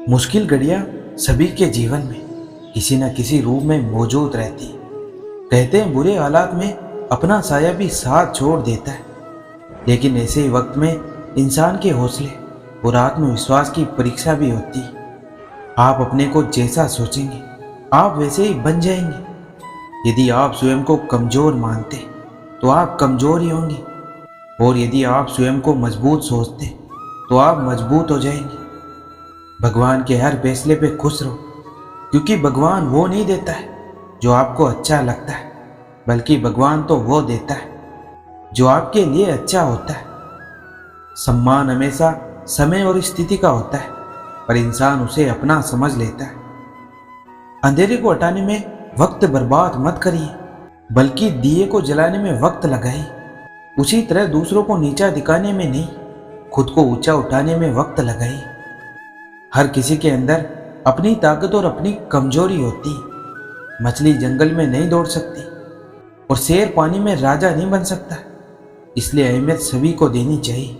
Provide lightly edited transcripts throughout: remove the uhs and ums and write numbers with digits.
मुश्किल घड़ियां सभी के जीवन में किसी न किसी रूप में मौजूद रहती है। कहते हैं बुरे हालात में अपना साया भी साथ छोड़ देता है, लेकिन ऐसे ही वक्त में इंसान के हौसले और आत्मविश्वास की परीक्षा भी होती है। आप अपने को जैसा सोचेंगे आप वैसे ही बन जाएंगे। यदि आप स्वयं को कमजोर मानते तो आप कमजोर ही होंगे, और यदि आप स्वयं को मजबूत सोचते तो आप मजबूत हो जाएंगे। भगवान के हर फैसले पे खुश रहो, क्योंकि भगवान वो नहीं देता है जो आपको अच्छा लगता है, बल्कि भगवान तो वो देता है जो आपके लिए अच्छा होता है। सम्मान हमेशा समय और स्थिति का होता है, पर इंसान उसे अपना समझ लेता है। अंधेरे को हटाने में वक्त बर्बाद मत करिए, बल्कि दिए को जलाने में वक्त लगाइए। उसी तरह दूसरों को नीचा दिखाने में नहीं, खुद को ऊंचा उठाने में वक्त लगाइए। हर किसी के अंदर अपनी ताकत और अपनी कमजोरी होती है। मछली जंगल में नहीं दौड़ सकती और शेर पानी में राजा नहीं बन सकता, इसलिए अहमियत सभी को देनी चाहिए।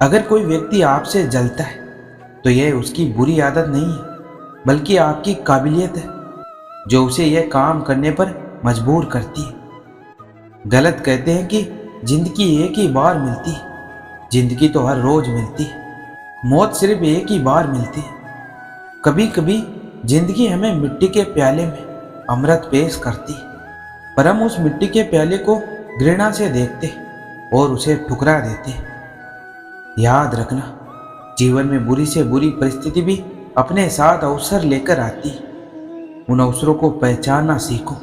अगर कोई व्यक्ति आपसे जलता है तो यह उसकी बुरी आदत नहीं है, बल्कि आपकी काबिलियत है जो उसे यह काम करने पर मजबूर करती है। गलत कहते हैं कि जिंदगी एक ही बार मिलती है। जिंदगी तो हर रोज मिलती है, मौत सिर्फ एक ही बार मिलती है। कभी कभी जिंदगी हमें मिट्टी के प्याले में अमृत पेश करती है, पर हम उस मिट्टी के प्याले को घृणा से देखते और उसे ठुकरा देते। याद रखना, जीवन में बुरी से बुरी परिस्थिति भी अपने साथ अवसर लेकर आती है। उन अवसरों को पहचानना सीखो।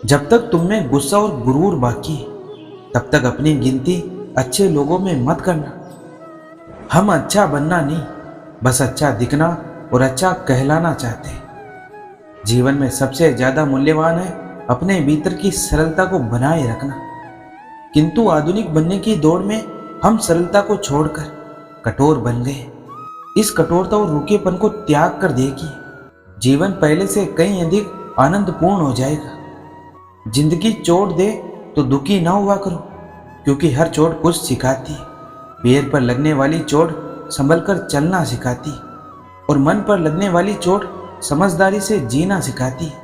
जब तक तुम में गुस्सा और गुरूर बाकी है, तब तक अपनी गिनती अच्छे लोगों में मत करना। हम अच्छा बनना नहीं, बस अच्छा दिखना और अच्छा कहलाना चाहते हैं। जीवन में सबसे ज्यादा मूल्यवान है अपने भीतर की सरलता को बनाए रखना। किंतु आधुनिक बनने की दौड़ में हम सरलता को छोड़कर कठोर बन गए। इस कठोरता और रूखेपन को त्याग कर देखिए, जीवन पहले से कहीं अधिक आनंदपूर्ण हो जाएगा। जिंदगी चोट दे तो दुखी ना हुआ करो, क्योंकि हर चोट कुछ सिखाती है। पैर पर लगने वाली चोट संभल कर चलना सिखाती है, और मन पर लगने वाली चोट समझदारी से जीना सिखाती है।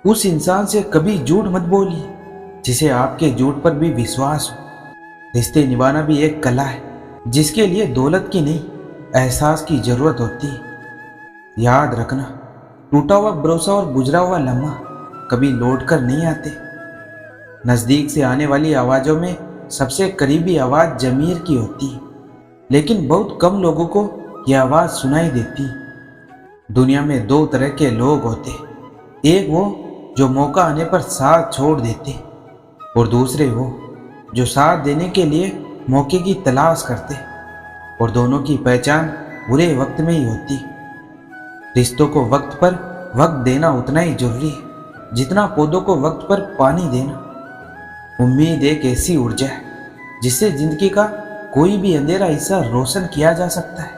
उस इंसान से कभी झूठ मत बोलिए जिसे आपके झूठ पर भी विश्वास हो। रिश्ते निभाना भी एक कला है, जिसके लिए दौलत की नहीं, एहसास की जरूरत होती है। याद रखना, टूटा हुआ भरोसा और गुजरा हुआ लम्हा कभी लौट कर नहीं आते। नजदीक से आने वाली आवाजों में सबसे करीबी आवाज जमीर की होती है, लेकिन बहुत कम लोगों को यह आवाज सुनाई देती है। दुनिया में दो तरह के लोग होते, एक वो जो मौका आने पर साथ छोड़ देते, और दूसरे वो जो साथ देने के लिए मौके की तलाश करते, और दोनों की पहचान बुरे वक्त में ही होती। रिश्तों को वक्त पर वक्त देना उतना ही जरूरी है जितना पौधों को वक्त पर पानी देना। उम्मीद एक ऐसी ऊर्जा है जिससे जिंदगी का कोई भी अंधेरा हिस्सा रोशन किया जा सकता है।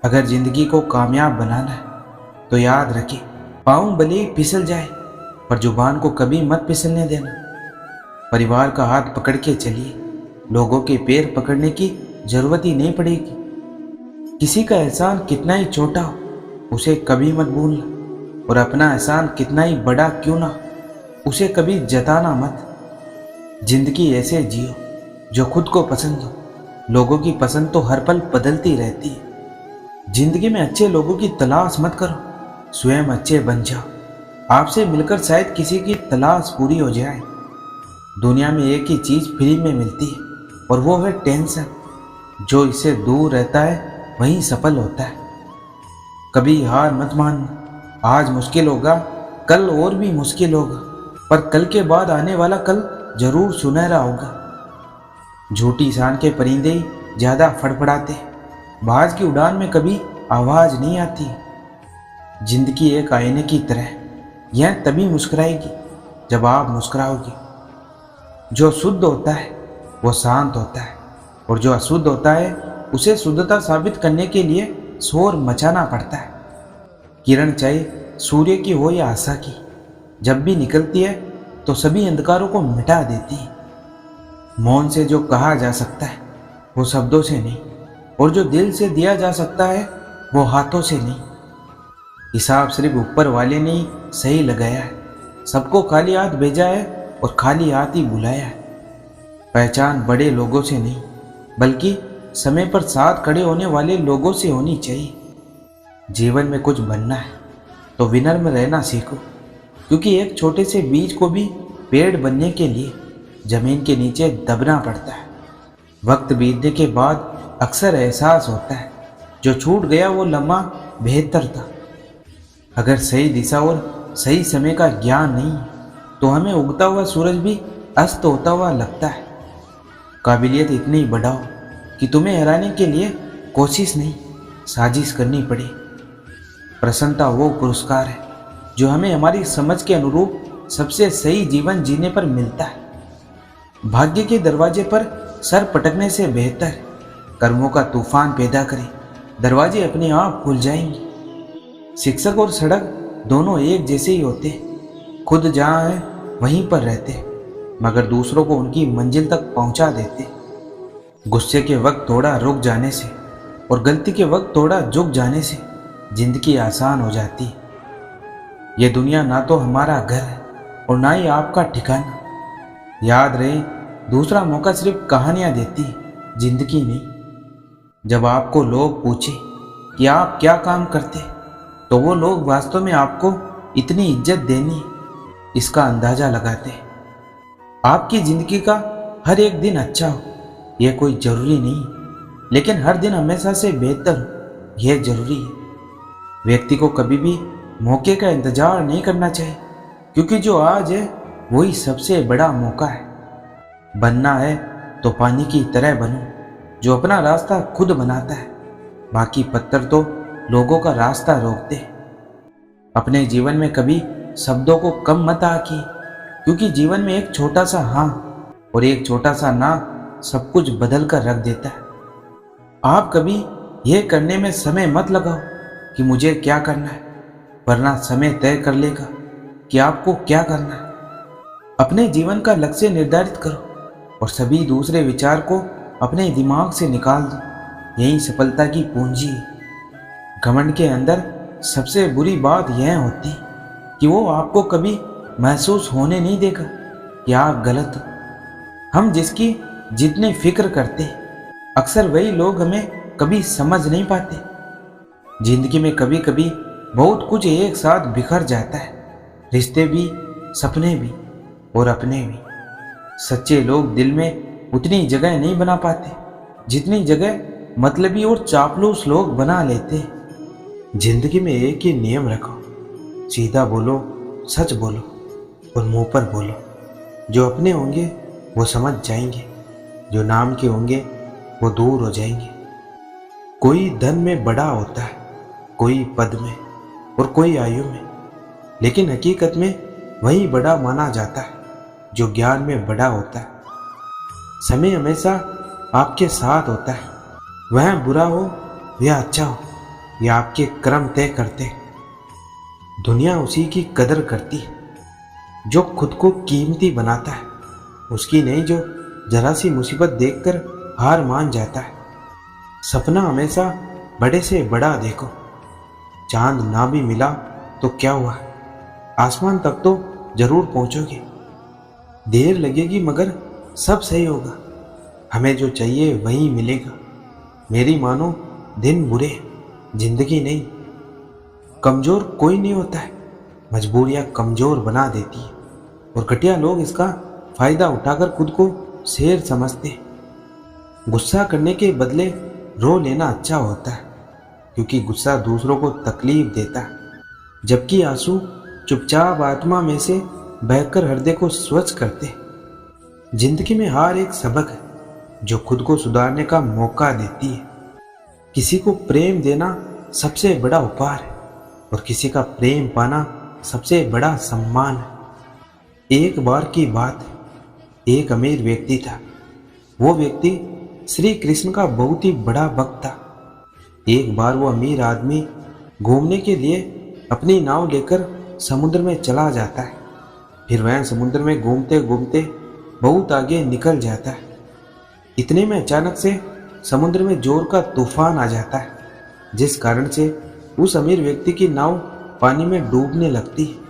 अगर जिंदगी को कामयाब बनाना है तो याद रखिए, पाँव भले ही फिसल जाए, पर जुबान को कभी मत फिसलने देना। परिवार का हाथ पकड़ के चलिए, लोगों के पैर पकड़ने की जरूरत ही नहीं पड़ेगी। किसी का एहसान कितना ही छोटा हो, उसे कभी मत भूलना, और अपना एहसान कितना ही बड़ा क्यों ना, उसे कभी जताना मत। जिंदगी ऐसे जियो जो खुद को पसंद हो। लोगों की पसंद तो हर पल बदलती रहती है। जिंदगी में अच्छे लोगों की तलाश मत करो, स्वयं अच्छे बन जाओ। आपसे मिलकर शायद किसी की तलाश पूरी हो जाए। दुनिया में एक ही चीज फ्री में मिलती है, और वो है टेंशन। जो इससे दूर रहता है वही सफल होता है। कभी हार मत मानना। आज मुश्किल होगा, कल और भी मुश्किल होगा, पर कल के बाद आने वाला कल जरूर सुनहरा होगा। झूठी शान के परिंदे ज्यादा फड़फड़ाते, बाज की उड़ान में कभी आवाज नहीं आती। जिंदगी एक आईने की तरह, यह तभी मुस्कुराएगी जब आप मुस्कुराओगे। जो शुद्ध होता है वो शांत होता है, और जो अशुद्ध होता है उसे शुद्धता साबित करने के लिए शोर मचाना पड़ता है। किरण चाहे सूर्य की हो या आशा की, जब भी निकलती है तो सभी अंधकारों को मिटा देती है। मौन से जो कहा जा सकता है वो शब्दों से नहीं, और जो दिल से दिया जा सकता है वो हाथों से नहीं। हिसाब सिर्फ ऊपर वाले ने ही सही लगाया है। सबको खाली हाथ भेजा है और खाली हाथ ही बुलाया है। पहचान बड़े लोगों से नहीं बल्कि समय पर साथ खड़े होने वाले लोगों से होनी चाहिए। जीवन में कुछ बनना है तो विनम्र रहना सीखो, क्योंकि एक छोटे से बीज को भी पेड़ बनने के लिए जमीन के नीचे दबना पड़ता है। वक्त बीतने के बाद अक्सर एहसास होता है जो छूट गया वो लम्हा बेहतर था। अगर सही दिशा और सही समय का ज्ञान नहीं तो हमें उगता हुआ सूरज भी अस्त होता हुआ लगता है। काबिलियत इतनी बढ़ाओ कि तुम्हें हराने के लिए कोशिश नहीं साजिश करनी पड़े। प्रसन्नता वो पुरस्कार है जो हमें हमारी समझ के अनुरूप सबसे सही जीवन जीने पर मिलता है। भाग्य के दरवाजे पर सर पटकने से बेहतर कर्मों का तूफान पैदा करें, दरवाजे अपने आप खुल जाएंगे। शिक्षक और सड़क दोनों एक जैसे ही होते, खुद जहाँ है वहीं पर रहते, मगर दूसरों को उनकी मंजिल तक पहुंचा देते। गुस्से के वक्त थोड़ा रुक जाने से और गलती के वक्त थोड़ा झुक जाने से जिंदगी आसान हो जाती है। ये दुनिया ना तो हमारा घर है और ना ही आपका ठिकाना। याद रहे, दूसरा मौका सिर्फ कहानियां देती है, जिंदगी नहीं। जब आपको लोग पूछे कि आप क्या काम करते तो वो लोग वास्तव में आपको इतनी इज्जत देनी इसका अंदाजा लगाते। आपकी जिंदगी का हर एक दिन अच्छा हो यह कोई जरूरी नहीं, लेकिन हर दिन हमेशा से बेहतर हो यह जरूरी है। व्यक्ति को कभी भी मौके का इंतजार नहीं करना चाहिए, क्योंकि जो आज है वही सबसे बड़ा मौका है। बनना है तो पानी की तरह बनो जो अपना रास्ता खुद बनाता है, बाकी पत्थर तो लोगों का रास्ता रोकते। अपने जीवन में कभी शब्दों को कम मत आकी, क्योंकि जीवन में एक छोटा सा हाँ और एक छोटा सा ना सब कुछ बदल कर रख देता है। आप कभी यह करने में समय मत लगाओ कि मुझे क्या करना है, वरना समय तय कर लेगा कि आपको क्या करना है। अपने जीवन का लक्ष्य निर्धारित करो और सभी दूसरे विचार को अपने दिमाग से निकाल दो। यही सफलता की पूंजी है। घमंड के अंदर सबसे बुरी बात यह होती कि वो आपको कभी महसूस होने नहीं देगा कि आप गलत हो। हम जिसकी जितनी फिक्र करते अक्सर वही लोग हमें कभी समझ नहीं पाते। जिंदगी में कभी कभी बहुत कुछ एक साथ बिखर जाता है, रिश्ते भी, सपने भी और अपने भी। सच्चे लोग दिल में उतनी जगह नहीं बना पाते जितनी जगह मतलबी और चापलूस लोग बना लेते। जिंदगी में एक ही नियम रखो, सीधा बोलो, सच बोलो और मुंह पर बोलो। जो अपने होंगे वो समझ जाएंगे, जो नाम के होंगे वो दूर हो जाएंगे। कोई धन में बड़ा होता है, कोई पद में और कोई आयु में, लेकिन हकीकत में वही बड़ा माना जाता है जो ज्ञान में बड़ा होता है। समय हमेशा आपके साथ होता है, वह बुरा हो या अच्छा हो या आपके कर्म तय करते। दुनिया उसी की कदर करती है जो खुद को कीमती बनाता है, उसकी नहीं जो जरा सी मुसीबत देखकर हार मान जाता है। सपना हमेशा बड़े से बड़ा देखो। चांद ना भी मिला तो क्या हुआ, आसमान तक तो जरूर पहुंचोगे। देर लगेगी मगर सब सही होगा। हमें जो चाहिए वही मिलेगा। मेरी मानो दिन बुरे, जिंदगी नहीं। कमजोर कोई नहीं होता है, मजबूरियां कमजोर बना देती है और घटिया लोग इसका फायदा उठाकर खुद को शेर समझते। गुस्सा करने के बदले रो लेना अच्छा होता है, क्योंकि गुस्सा दूसरों को तकलीफ देता है, जबकि आंसू चुपचाप आत्मा में से बहकर हृदय को स्वच्छ करते। जिंदगी में हार एक सबक है जो खुद को सुधारने का मौका देती है। किसी को प्रेम देना सबसे बड़ा उपहार है और किसी का प्रेम पाना सबसे बड़ा सम्मान है। एक बार की बात है, एक अमीर व्यक्ति था। वो व्यक्ति श्री कृष्ण का बहुत ही बड़ा भक्त था। एक बार वो अमीर आदमी घूमने के लिए अपनी नाव लेकर समुद्र में चला जाता है। फिर वह समुद्र में घूमते घूमते बहुत आगे निकल जाता है। इतने में अचानक से समुद्र में जोर का तूफान आ जाता है जिस कारण से उस अमीर व्यक्ति की नाव पानी में डूबने लगती है।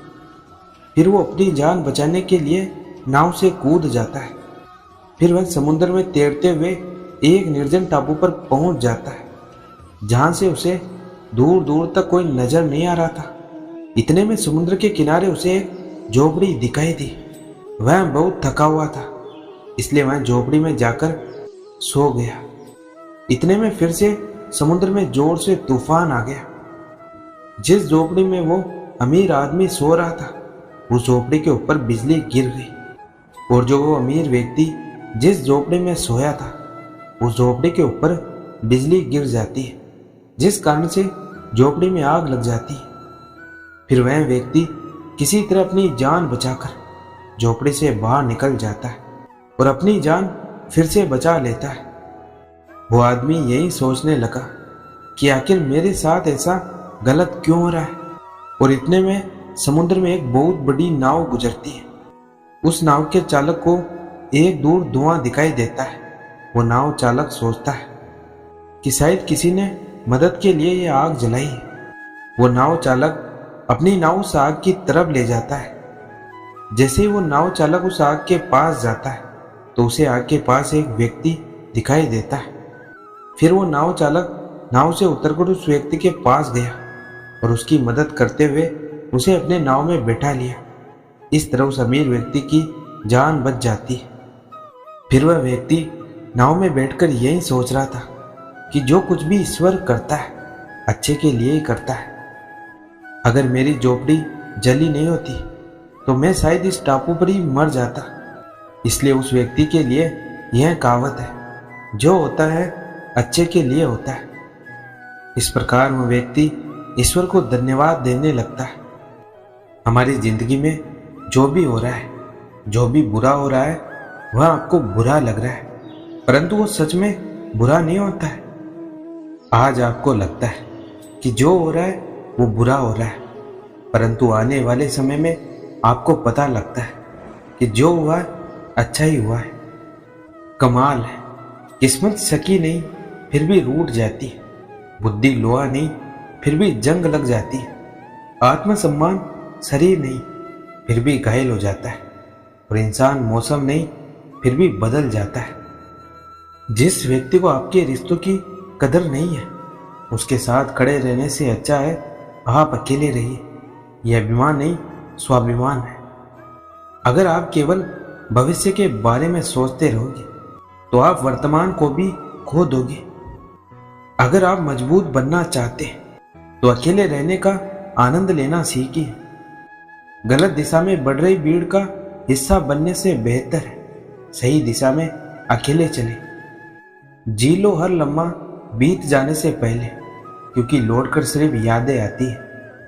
फिर वो अपनी जान बचाने के लिए नाव से कूद जाता है। फिर वह समुद्र में तैरते हुए एक निर्जन टापू पर पहुंच जाता है, जहां से उसे दूर दूर तक कोई नजर नहीं आ रहा था। इतने में समुद्र के किनारे उसे एक झोपड़ी दिखाई दी। वह बहुत थका हुआ था, इसलिए वह झोपड़ी में जाकर सो गया। इतने में फिर से समुद्र में जोर से तूफान आ गया। जिस झोपड़ी में वो अमीर आदमी सो रहा था, उस झोपड़ी के ऊपर बिजली गिर गई और जो वो अमीर व्यक्ति जिस झोपड़ी में सोया था, उस झोपड़ी के ऊपर बिजली गिर जाती है, जिस कारण से झोपड़ी में आग लग जाती है। फिर वह व्यक्ति किसी तरह अपनी जान बचाकर झोपड़ी से बाहर निकल जाता है और अपनी जान फिर से बचा लेता है। वो आदमी यही सोचने लगा कि आखिर मेरे साथ ऐसा गलत क्यों हो रहा है। और इतने में समुद्र में एक बहुत बड़ी नाव गुजरती है। उस नाव के चालक को एक दूर धुआं दिखाई देता है। वो नाव चालक सोचता है कि शायद किसी ने मदद के लिए ये आग जलाई है। वो नाव चालक अपनी नाव उस आग की तरफ ले जाता है। जैसे ही वो नाव चालक उस आग के पास जाता है, तो उसे आग के पास एक व्यक्ति दिखाई देता है। फिर वो नाव चालक नाव से उतरकर उस व्यक्ति के पास गया और उसकी मदद करते हुए उसे अपने नाव में बैठा लिया। इस तरह उस अमीर व्यक्ति की जान बच जाती है। फिर वह व्यक्ति नाव में बैठकर यही सोच रहा था कि जो कुछ भी ईश्वर करता है, अच्छे के लिए ही करता है। अगर मेरी झोपड़ी जली नहीं होती तो मैं शायद इस टापू पर ही मर जाता। इसलिए उस व्यक्ति के लिए यह कहावत है, जो होता है अच्छे के लिए होता है। इस प्रकार वह व्यक्ति ईश्वर को धन्यवाद देने लगता है। हमारी जिंदगी में जो भी हो रहा है, जो भी बुरा हो रहा है, वह आपको बुरा लग रहा है, परंतु वो सच में बुरा नहीं होता है। आज आपको लगता है कि जो हो रहा है वो बुरा हो रहा है, परंतु आने वाले समय में आपको पता लगता है कि जो हुआ है अच्छा ही हुआ है। कमाल है, किस्मत सकी नहीं फिर भी रूठ जाती है, बुद्धि लोहा नहीं फिर भी जंग लग जाती है, आत्मसम्मान शरीर नहीं फिर भी घायल हो जाता है, और इंसान मौसम नहीं फिर भी बदल जाता है। जिस व्यक्ति को आपके रिश्तों की कदर नहीं है, उसके साथ खड़े रहने से अच्छा है आप अकेले रहिए। यह अभिमान नहीं, स्वाभिमान है। अगर आप केवल भविष्य के बारे में सोचते रहोगे तो आप वर्तमान को भी खो दोगे। अगर आप मजबूत बनना चाहते हैं तो अकेले रहने का आनंद लेना सीखिए। गलत दिशा में बढ़ रही भीड़ का हिस्सा बनने से बेहतर है सही दिशा में अकेले चले। जी लो हर लम्हा बीत जाने से पहले, क्योंकि लौटकर सिर्फ यादें आती है,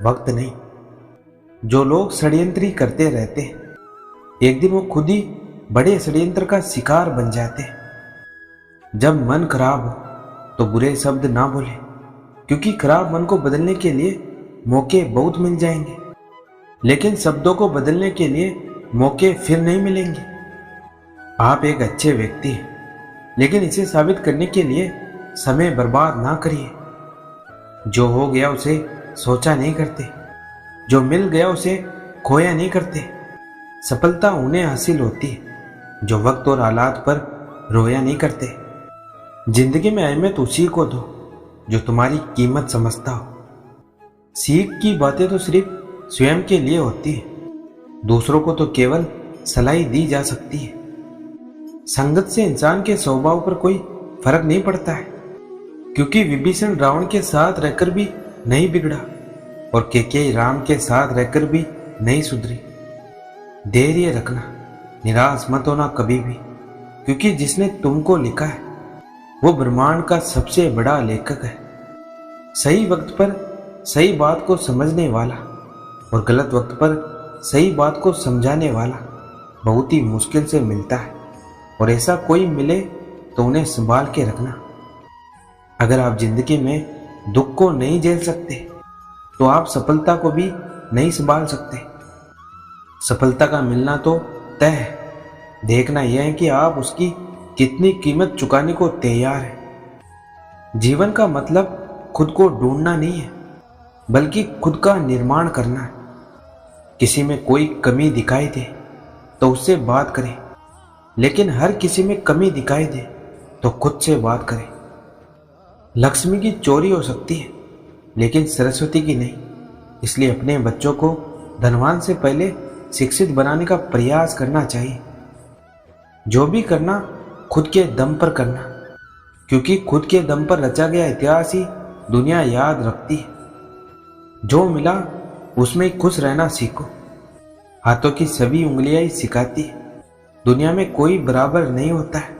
वक्त नहीं। जो लोग षड्यंत्री करते रहते हैं, एक दिन वो खुद ही बड़े षड्यंत्र का शिकार बन जाते हैं। जब मन खराब हो तो बुरे शब्द ना बोले, क्योंकि खराब मन को बदलने के लिए मौके बहुत मिल जाएंगे, लेकिन शब्दों को बदलने के लिए मौके फिर नहीं मिलेंगे। आप एक अच्छे व्यक्ति हैं, लेकिन इसे साबित करने के लिए समय बर्बाद ना करिए। जो हो गया उसे सोचा नहीं करते, जो मिल गया उसे खोया नहीं करते। सफलता उन्हें हासिल होती है जो वक्त और हालात पर रोया नहीं करते। जिंदगी में अहमियत उसी को दो जो तुम्हारी कीमत समझता हो। सीख की बातें तो सिर्फ स्वयं के लिए होती है, दूसरों को तो केवल सलाह दी जा सकती है। संगत से इंसान के स्वभाव पर कोई फर्क नहीं पड़ता है, क्योंकि विभीषण रावण के साथ रहकर भी नहीं बिगड़ा और कैकेयी राम के साथ रहकर भी नहीं सुधरी। धैर्य रखना, निराश मत होना कभी भी, क्योंकि जिसने तुमको लिखा है वो ब्रह्मांड का सबसे बड़ा लेखक है। सही वक्त पर सही बात को समझने वाला और गलत वक्त पर सही बात को समझाने वाला बहुत ही मुश्किल से मिलता है, और ऐसा कोई मिले तो उन्हें संभाल के रखना। अगर आप जिंदगी में दुख को नहीं झेल सकते तो आप सफलता को भी नहीं संभाल सकते। सफलता का मिलना तो तय है, देखना यह है कि आप उसकी कितनी कीमत चुकाने को तैयार हैं। जीवन का मतलब खुद को ढूंढना नहीं है, बल्कि खुद का निर्माण करना है। किसी में कोई कमी दिखाई दे तो उससे बात करें, लेकिन हर किसी में कमी दिखाई दे तो खुद से बात करें। लक्ष्मी की चोरी हो सकती है, लेकिन सरस्वती की नहीं। इसलिए अपने बच्चों को धनवान से पहले शिक्षित बनाने का प्रयास करना चाहिए। जो भी करना खुद के दम पर करना, क्योंकि खुद के दम पर रचा गया इतिहास ही दुनिया याद रखती है। जो मिला उसमें खुश रहना सीखो। हाथों की सभी उंगलियां ही सिखाती है, दुनिया में कोई बराबर नहीं होता है।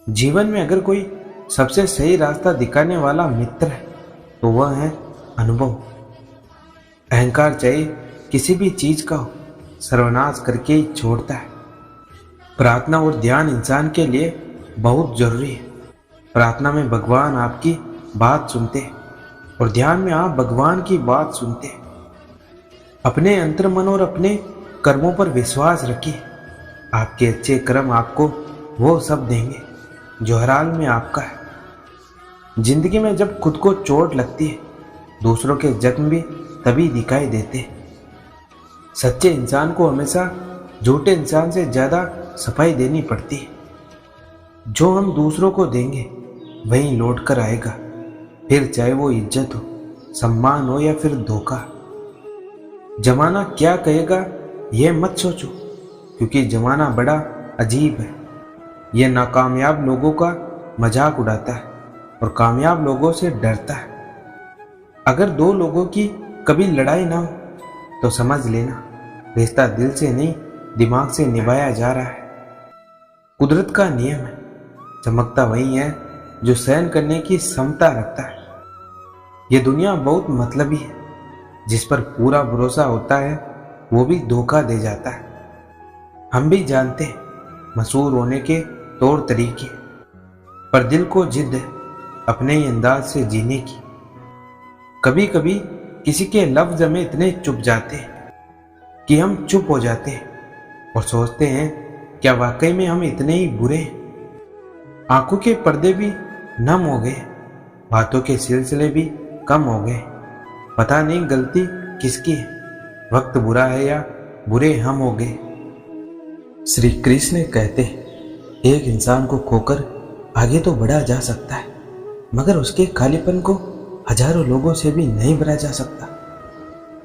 जीवन में अगर कोई सबसे सही रास्ता दिखाने वाला मित्र है तो वह है अनुभव। अहंकार चाहे किसी भी चीज का हो, सर्वनाश करके ही छोड़ता है। प्रार्थना और ध्यान इंसान के लिए बहुत जरूरी है। प्रार्थना में भगवान आपकी बात सुनते हैं और ध्यान में आप भगवान की बात सुनते हैं। अपने अंतर्मन और अपने कर्मों पर विश्वास रखिए। आपके अच्छे कर्म आपको वो सब देंगे जो हर हाल में आपका है। जिंदगी में जब खुद को चोट लगती है, दूसरों के जख्म भी तभी दिखाई देते हैं। सच्चे इंसान को हमेशा झूठे इंसान से ज्यादा सफाई देनी पड़ती है। जो हम दूसरों को देंगे वही लौट कर आएगा, फिर चाहे वो इज्जत हो, सम्मान हो या फिर धोखा। जमाना क्या कहेगा यह मत सोचो, क्योंकि जमाना बड़ा अजीब है। यह नाकामयाब लोगों का मजाक उड़ाता है और कामयाब लोगों से डरता है। अगर दो लोगों की कभी लड़ाई ना हो तो समझ लेना रिश्ता दिल से नहीं दिमाग से निभाया जा रहा है। कुदरत का नियम है, चमकता वही है जो सहन करने की क्षमता रखता है। ये दुनिया बहुत मतलबी है, जिस पर पूरा भरोसा होता है वो भी धोखा दे जाता है। हम भी जानते हैं मशहूर होने के तौर तरीके, पर दिल को जिद है अपने ही अंदाज से जीने की। कभी कभी किसी के लफ्ज में इतने चुप जाते हैं कि हम चुप हो जाते हैं और सोचते हैं क्या वाकई में हम इतने ही बुरे हैं। आंखों के पर्दे भी नम हो गए, बातों के सिलसिले भी कम हो गए। पता नहीं गलती किसकी है, वक्त बुरा है या बुरे हम हो गए। श्री कृष्ण कहते हैं एक इंसान को खोकर आगे तो बढ़ा जा सकता है, मगर उसके खालीपन को हजारों लोगों से भी नहीं भरा जा सकता।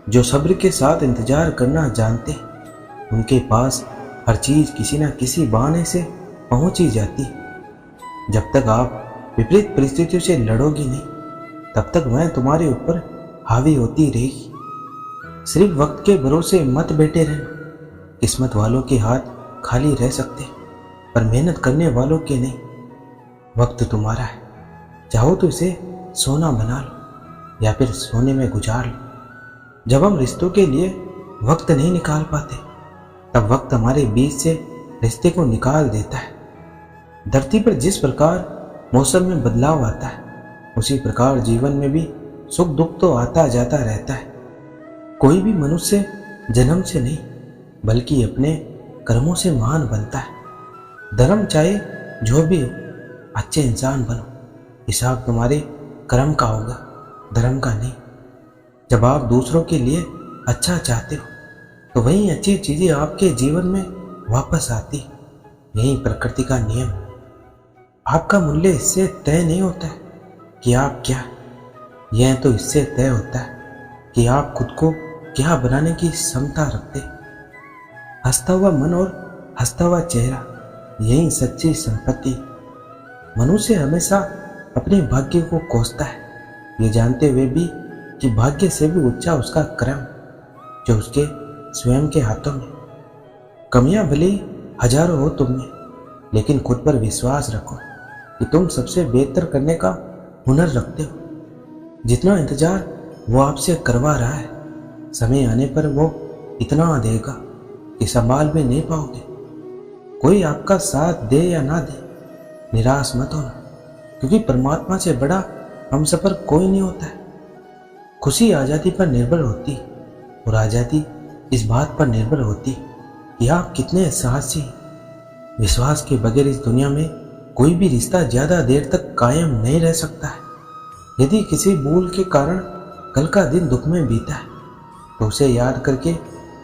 जो सब्र के साथ इंतजार करना जानते हैं, उनके पास हर चीज किसी न किसी बहाने से पहुंच ही जाती। जब तक आप विपरीत परिस्थितियों से लड़ोगे नहीं, तब तक वह तुम्हारे ऊपर हावी होती रहेगी। सिर्फ वक्त के भरोसे मत बैठे रहना। किस्मत वालों के हाथ खाली रह सकते, पर मेहनत करने वालों के नहीं। वक्त तुम्हारा है, चाहो तो इसे सोना बना लो या फिर सोने में गुजार लो। जब हम रिश्तों के लिए वक्त नहीं निकाल पाते, तब वक्त हमारे बीच से रिश्ते को निकाल देता है। धरती पर जिस प्रकार मौसम में बदलाव आता है, उसी प्रकार जीवन में भी सुख दुख तो आता जाता रहता है। कोई भी मनुष्य जन्म से नहीं, बल्कि अपने कर्मों से महान बनता है। धर्म चाहे जो भी हो, अच्छे इंसान बनो। हिसाब तुम्हारे कर्म का होगा, धर्म का नहीं। जब आप दूसरों के लिए अच्छा चाहते हो, तो वही अच्छी चीजें आपके जीवन में वापस आती। यही प्रकृति का नियम। आपका मूल्य इससे तय नहीं होता है कि आप क्या, यह तो इससे तय होता है कि आप खुद को क्या बनाने की क्षमता रखते। हंसता हुआ मन और हंसता हुआ चेहरा, यही सच्ची संपत्ति। मनुष्य हमेशा अपने भाग्य को कोसता है, ये जानते हुए भी कि भाग्य से भी ऊंचा उसका कर्म, जो उसके स्वयं के हाथों में। कमियां भले ही हजारों हो तुम में, लेकिन खुद पर विश्वास रखो कि तुम सबसे बेहतर करने का हुनर रखते हो। जितना इंतजार वो आपसे करवा रहा है, समय आने पर वो इतना देगा कि संभाल भी नहीं पाओगे। कोई आपका साथ दे या ना दे, निराश मत होना, क्योंकि परमात्मा से बड़ा हमसफर कोई नहीं होता है। खुशी आज़ादी पर निर्भर होती, और आज़ादी इस बात पर निर्भर होती कि आप कितने साहसी। विश्वास के बगैर इस दुनिया में कोई भी रिश्ता ज्यादा देर तक कायम नहीं रह सकता है। यदि किसी भूल के कारण कल का दिन दुख में बीता है तो उसे याद करके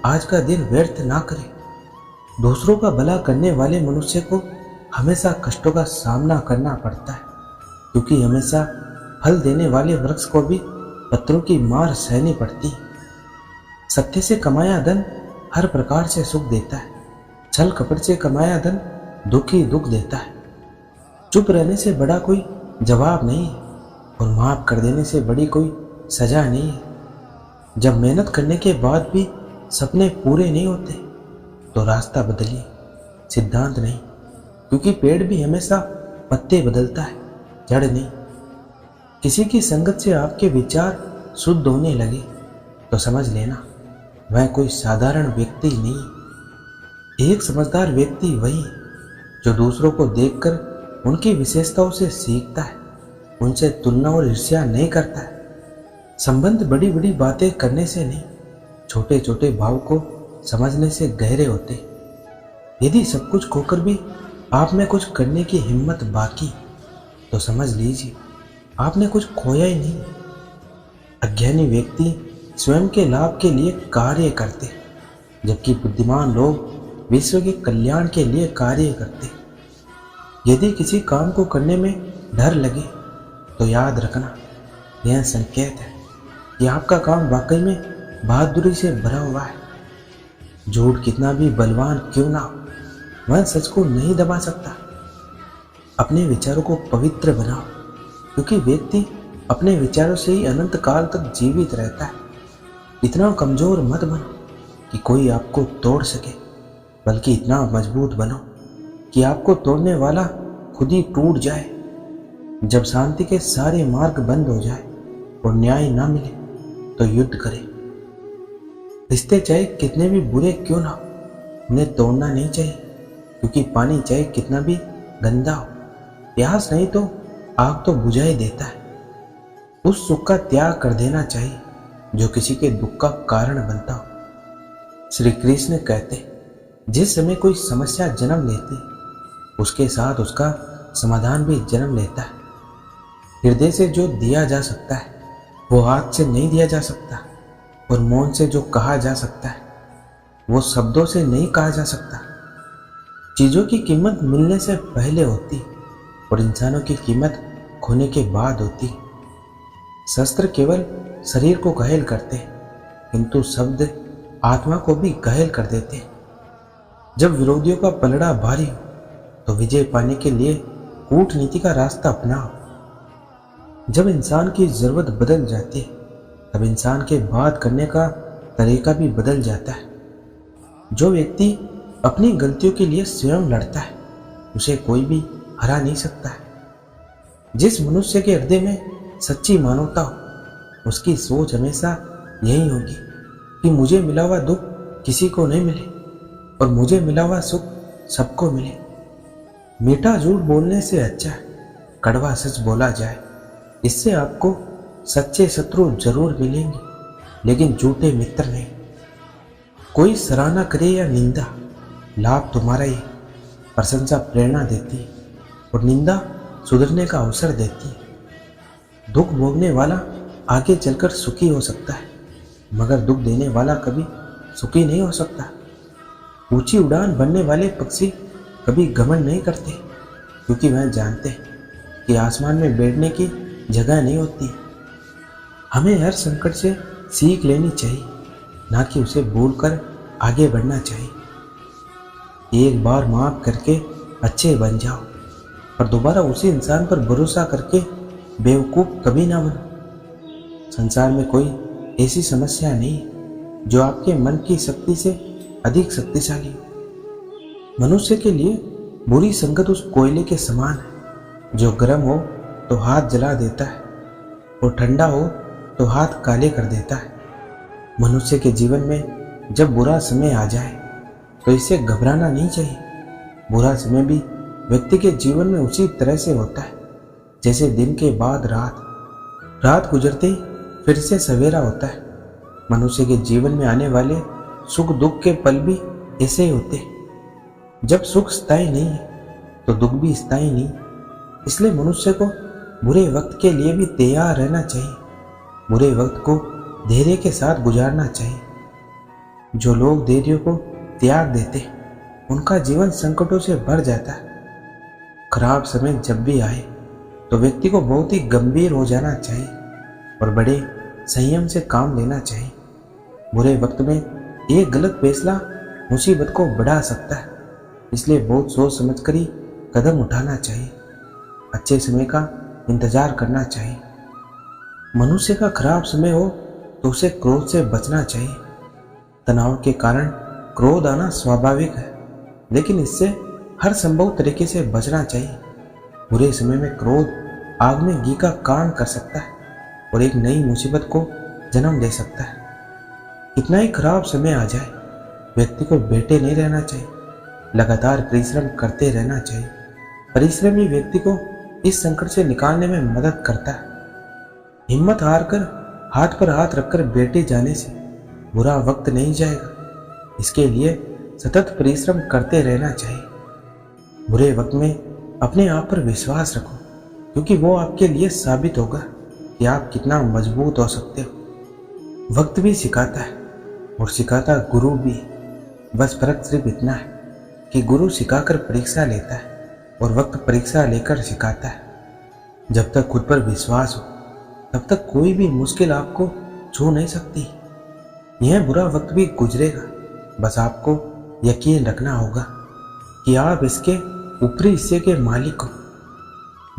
आज का दिन व्यर्थ ना करे। दूसरों का भला करने वाले मनुष्य को हमेशा कष्टों का सामना करना पड़ता है, क्योंकि हमेशा फल देने वाले वृक्ष को भी पत्थरों की मार सहनी पड़ती है। सत्य से कमाया धन हर प्रकार से सुख देता है, छल कपट से कमाया धन दुख ही दुख देता है। चुप रहने से बड़ा कोई जवाब नहीं है और माफ कर देने से बड़ी कोई सजा नहीं है। जब मेहनत करने के बाद भी सपने पूरे नहीं होते तो रास्ता बदलिए, सिद्धांत नहीं, क्योंकि पेड़ भी हमेशा पत्ते बदलता है, जड़ नहीं। किसी की संगत से आपके विचार शुद्ध होने लगे तो समझ लेना वह कोई साधारण व्यक्ति नहीं। एक समझदार व्यक्ति वही है जो दूसरों को देखकर उनकी विशेषताओं से सीखता है, उनसे तुलना और ईर्ष्या नहीं करता है। संबंध बड़ी बड़ी बातें करने से नहीं, छोटे छोटे भाव को समझने से गहरे होते। यदि सब कुछ खोकर भी आप में कुछ करने की हिम्मत बाकी तो समझ लीजिए आपने कुछ खोया ही नहीं। अज्ञानी व्यक्ति स्वयं के लाभ के लिए कार्य करते, जबकि बुद्धिमान लोग विश्व के कल्याण के लिए कार्य करते। यदि किसी काम को करने में डर लगे तो याद रखना यह संकेत है कि आपका काम वाकई में बहादुरी से भरा हुआ है। झूठ कितना भी बलवान क्यों ना हो, वह सच को नहीं दबा सकता। अपने विचारों को पवित्र बनाओ, क्योंकि व्यक्ति अपने विचारों से ही अनंत काल तक जीवित रहता है। इतना कमजोर मत बनो कि कोई आपको तोड़ सके, बल्कि इतना मजबूत बनो कि आपको तोड़ने वाला खुद ही टूट जाए। जब शांति के सारे मार्ग बंद हो जाए और न्याय ना मिले तो युद्ध करें। रिश्ते चाहे कितने भी बुरे क्यों ना हो, उन्हें तोड़ना नहीं चाहिए, क्योंकि पानी चाहे कितना भी गंदा हो, प्यास नहीं तो आग तो बुझा ही देता है। उस सुख का त्याग कर देना चाहिए जो किसी के दुख का कारण बनता हो। श्री कृष्ण कहते, जिस समय कोई समस्या जन्म लेती उसके साथ उसका समाधान भी जन्म लेता है। हृदय से जो दिया जा सकता है वो हाथ से नहीं दिया जा सकता, और मौन से जो कहा जा सकता है वो शब्दों से नहीं कहा जा सकता। चीजों की कीमत मिलने से पहले होती और इंसानों की कीमत खोने के बाद होती। शस्त्र केवल शरीर को घायल करते, किंतु शब्द आत्मा को भी घायल कर देते। जब विरोधियों का पलड़ा भारी हो तो विजय पाने के लिए कूटनीति का रास्ता अपनाओ। जब इंसान की जरूरत बदल जाती है तब इंसान के बात करने का तरीका भी बदल जाता है। जो व्यक्ति अपनी गलतियों के लिए स्वयं लड़ता है उसे कोई भी हरा नहीं सकता है। जिस मनुष्य के हृदय में सच्ची मानवता हो उसकी सोच हमेशा यही होगी कि मुझे मिला हुआ दुख किसी को नहीं मिले और मुझे मिला हुआ सुख सबको मिले। मीठा झूठ बोलने से अच्छा कड़वा सच बोला जाए। इससे आपको सच्चे शत्रु जरूर मिलेंगे, लेकिन झूठे मित्र नहीं। कोई सराहना करे या निंदा, लाभ तुम्हारा ही। प्रशंसा प्रेरणा देती है और निंदा सुधरने का अवसर देती है। दुख भोगने वाला आगे चलकर सुखी हो सकता है, मगर दुख देने वाला कभी सुखी नहीं हो सकता। ऊंची उड़ान भरने वाले पक्षी कभी घमंड नहीं करते, क्योंकि वह जानते हैं कि आसमान में बैठने की जगह नहीं होती। हमें हर संकट से सीख लेनी चाहिए, ना कि उसे भूलकर आगे बढ़ना चाहिए। एक बार माफ करके अच्छे बन जाओ, पर दोबारा उसी इंसान पर भरोसा करके बेवकूफ कभी ना बनो। संसार में कोई ऐसी समस्या नहीं जो आपके मन की शक्ति से अधिक शक्तिशाली हो। मनुष्य के लिए बुरी संगत उस कोयले के समान है जो गर्म हो तो हाथ जला देता है और ठंडा हो तो हाथ काले कर देता है। मनुष्य के जीवन में जब बुरा समय आ जाए तो इसे घबराना नहीं चाहिए। बुरा समय भी व्यक्ति के जीवन में उसी तरह से होता है जैसे दिन के बाद रात गुजरते ही फिर से सवेरा होता है। मनुष्य के जीवन में आने वाले सुख दुख के पल भी ऐसे ही होते हैं। जब सुख स्थायी नहीं है तो दुख भी स्थायी नहीं। इसलिए मनुष्य को बुरे वक्त के लिए भी तैयार रहना चाहिए। बुरे वक्त को धैर्य के साथ गुजारना चाहिए। जो लोग धैर्य को त्याग देते उनका जीवन संकटों से भर जाता है। खराब समय जब भी आए तो व्यक्ति को बहुत ही गंभीर हो जाना चाहिए और बड़े संयम से काम लेना चाहिए। बुरे वक्त में एक गलत फैसला मुसीबत को बढ़ा सकता है, इसलिए बहुत सोच समझ कर ही कदम उठाना चाहिए। अच्छे समय का इंतजार करना चाहिए। मनुष्य का खराब समय हो तो उसे क्रोध से बचना चाहिए। तनाव के कारण क्रोध आना स्वाभाविक है, लेकिन इससे हर संभव तरीके से बचना चाहिए। बुरे समय में क्रोध आग में घी का काम कर सकता है और एक नई मुसीबत को जन्म दे सकता है। कितना ही खराब समय आ जाए, व्यक्ति को बैठे नहीं रहना चाहिए, लगातार परिश्रम करते रहना चाहिए। परिश्रम ही व्यक्ति को इस संकट से निकालने में मदद करता है। हिम्मत हार कर हाथ पर हाथ रखकर बैठे जाने से बुरा वक्त नहीं जाएगा। इसके लिए सतत परिश्रम करते रहना चाहिए। बुरे वक्त में अपने आप पर विश्वास रखो, क्योंकि वो आपके लिए साबित होगा कि आप कितना मजबूत हो सकते हो। वक्त भी सिखाता है और सिखाता गुरु भी। बस फर्क सिर्फ इतना है कि गुरु सिखाकर परीक्षा लेता है और वक्त परीक्षा लेकर सिखाता है। जब तक खुद पर विश्वास हो तब तक कोई भी मुश्किल आपको छू नहीं सकती। यह बुरा वक्त भी गुजरेगा, बस आपको यकीन रखना होगा कि आप इसके ऊपरी हिस्से के मालिक हो।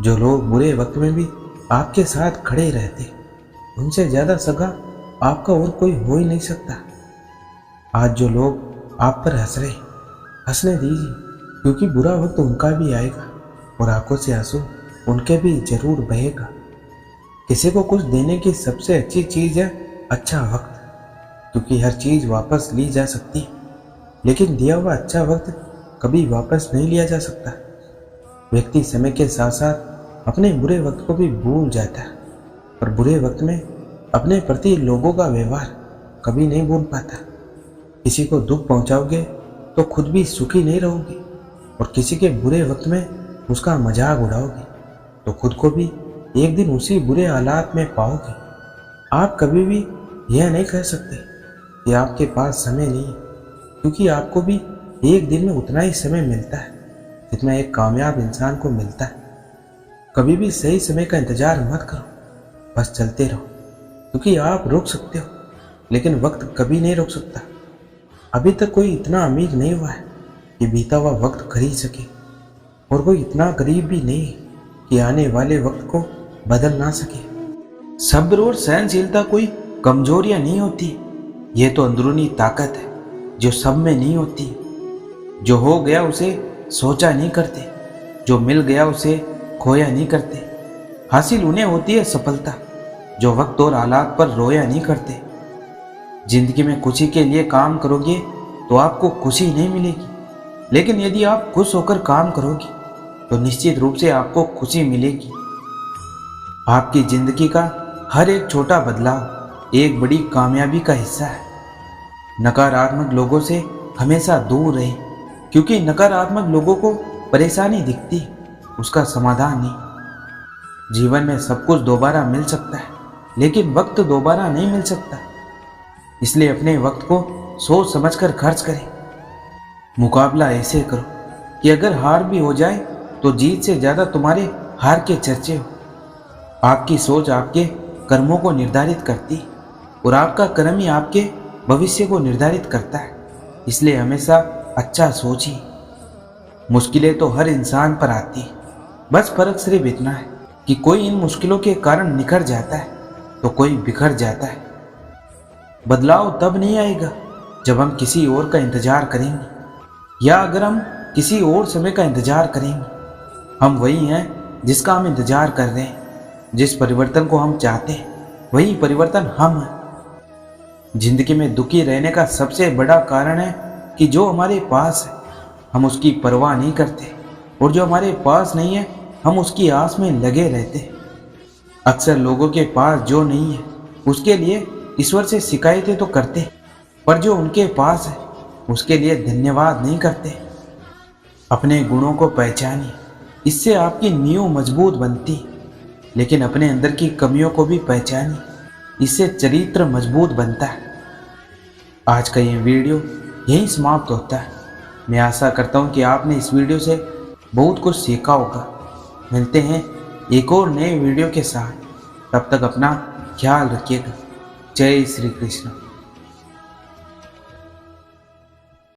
जो लोग बुरे वक्त में भी आपके साथ खड़े रहते, उनसे ज़्यादा सगा आपका और कोई हो ही नहीं सकता। आज जो लोग आप पर हंस रहे, हंसने दीजिए, क्योंकि बुरा वक्त उनका भी आएगा और आंखों से आंसू उनके भी जरूर बहेगा। किसी को कुछ देने की सबसे अच्छी चीज़ है अच्छा वक्त, क्योंकि हर चीज़ वापस ली जा सकती है, लेकिन दिया हुआ अच्छा वक्त कभी वापस नहीं लिया जा सकता। व्यक्ति समय के साथ साथ अपने बुरे वक्त को भी भूल जाता है और बुरे वक्त में अपने प्रति लोगों का व्यवहार कभी नहीं भूल पाता। किसी को दुख पहुंचाओगे तो खुद भी सुखी नहीं रहोगे और किसी के बुरे वक्त में उसका मजाक उड़ाओगे तो खुद को भी एक दिन उसी बुरे हालात में पाओगे। आप कभी भी यह नहीं कह सकते कि आपके पास समय नहीं है, क्योंकि आपको भी एक दिन में उतना ही समय मिलता है जितना एक कामयाब इंसान को मिलता है। कभी भी सही समय का इंतजार मत करो, बस चलते रहो, क्योंकि आप रुक सकते हो लेकिन वक्त कभी नहीं रोक सकता। अभी तक कोई इतना अमीर नहीं हुआ है कि बीता हुआ वक्त खरीद सके, और कोई इतना गरीब भी नहीं है कि आने वाले वक्त को बदल ना सके। सब्र और सहनशीलता कोई कमजोरियां नहीं होती, ये तो अंदरूनी ताकत है जो सब में नहीं होती। जो हो गया उसे सोचा नहीं करते, जो मिल गया उसे खोया नहीं करते। हासिल उन्हें होती है सफलता जो वक्त और हालात पर रोया नहीं करते। जिंदगी में खुशी के लिए काम करोगे तो आपको खुशी नहीं मिलेगी, लेकिन यदि आप खुश होकर काम करोगे तो निश्चित रूप से आपको खुशी मिलेगी। आपकी जिंदगी का हर एक छोटा बदलाव एक बड़ी कामयाबी का हिस्सा है। नकारात्मक लोगों से हमेशा दूर रहें, क्योंकि नकारात्मक लोगों को परेशानी दिखती, उसका समाधान नहीं। जीवन में सब कुछ दोबारा मिल सकता है, लेकिन वक्त दोबारा नहीं मिल सकता। इसलिए अपने वक्त को सोच समझकर खर्च करें। मुकाबला ऐसे करो कि अगर हार भी हो जाए तो जीत से ज़्यादा तुम्हारे हार के चर्चे हो। आपकी सोच आपके कर्मों को निर्धारित करती है और आपका कर्म ही आपके भविष्य को निर्धारित करता है। इसलिए हमेशा अच्छा सोचिए। मुश्किलें तो हर इंसान पर आती है, बस फर्क सिर्फ इतना है कि कोई इन मुश्किलों के कारण निखर जाता है तो कोई बिखर जाता है। बदलाव तब नहीं आएगा जब हम किसी और का इंतजार करेंगे, या अगर हम किसी और समय का इंतजार करेंगे। हम वही हैं जिसका हम इंतजार कर रहे हैं। जिस परिवर्तन को हम चाहते हैं वही परिवर्तन हम हैं। जिंदगी में दुखी रहने का सबसे बड़ा कारण है कि जो हमारे पास है हम उसकी परवाह नहीं करते, और जो हमारे पास नहीं है हम उसकी आस में लगे रहते हैं। अक्सर लोगों के पास जो नहीं है उसके लिए ईश्वर से शिकायतें तो करते, पर जो उनके पास है उसके लिए धन्यवाद नहीं करते। अपने गुणों को पहचानिए, इससे आपकी नींव मजबूत बनती। लेकिन अपने अंदर की कमियों को भी पहचानिए। इससे चरित्र मजबूत बनता है। आज का ये वीडियो यहीं समाप्त होता है। मैं आशा करता हूँ कि आपने इस वीडियो से बहुत कुछ सीखा होगा। मिलते हैं एक और नए वीडियो के साथ। तब तक अपना ख्याल रखिएगा। जय श्री कृष्ण।